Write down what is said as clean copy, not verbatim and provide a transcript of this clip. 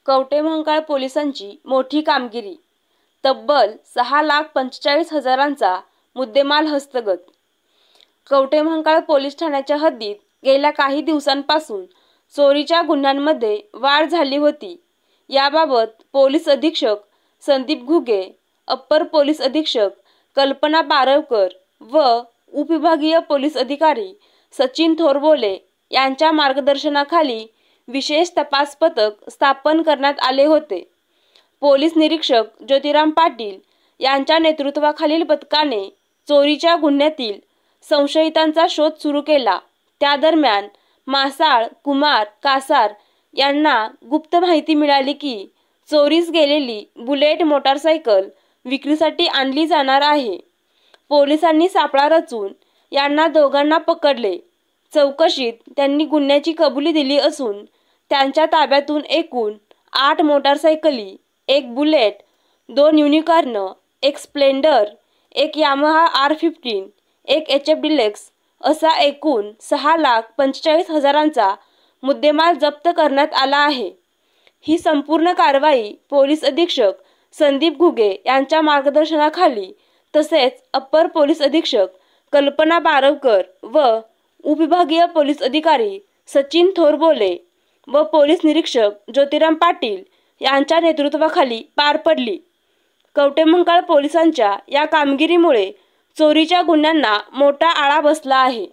कवठेमहांकाळ पोलिसांची मोठी कामगिरी, तब्बल 6,45,000चा मुद्देमाल हस्तगत. कवठेमहांकाळ पोलीस ठाण्याच्या हद्दीत गेल्या काही दिवसांपासून चोरीच्या गुन्ह्यांमध्ये वाढ झाली होती. याबाबत पोलीस अधीक्षक संदीप घुगे, अप्पर पोलीस अधीक्षक कल्पना बारवकर व उपविभागीय पोलीस अधिकारी सचिन थोरबोले यांच्या मार्गदर्शनाखाली विशेष तपास पथक स्थापन करण्यात आले होते. पोलीस निरीक्षक ज्योतिराम पाटील यांच्या नेतृत्वाखालील पथकाने चोरीच्या गुन्ह्यातील संशयितांचा शोध सुरू केला. त्या दरम्यान मासाळ कुमार कासार यांना गुप्त माहिती मिळाली की चोरीस गेलेली बुलेट मोटारसायकल विक्रीसाठी आणली जाणार आहे. पोलिसांनी सापळा रचून यांना दोघांना पकडले. चौकशीत त्यांनी गुन्ह्याची कबुली दिली असून त्यांच्या ताब्यातून एकूण 8 मोटारसायकली, 1 bullet, 2 unicorn, 1 Splendor, 1 Yamaha R15, 1 HF deluxe असा एकूण 6,45,000चा मुद्देमाल जप्त करण्यात आला आहे. ही संपूर्ण कारवाई पोलीस अधीक्षक संदीप घुगे यांच्या मार्गदर्शनाखाली तसेच अप्पर पोलीस अधीक्षक कल्पना बारवकर व उपविभागीय पोलीस अधिकारी सचिन थोरबोले व पोलीस निरीक्षक ज्योतिराम पाटील यांच्या नेतृत्वाखाली पार पडली. कवठेमहांकाळ पोलिसांच्या या कामगिरीमुळे चोरीच्या गुन्ह्यांना मोठा आळा बसला आहे.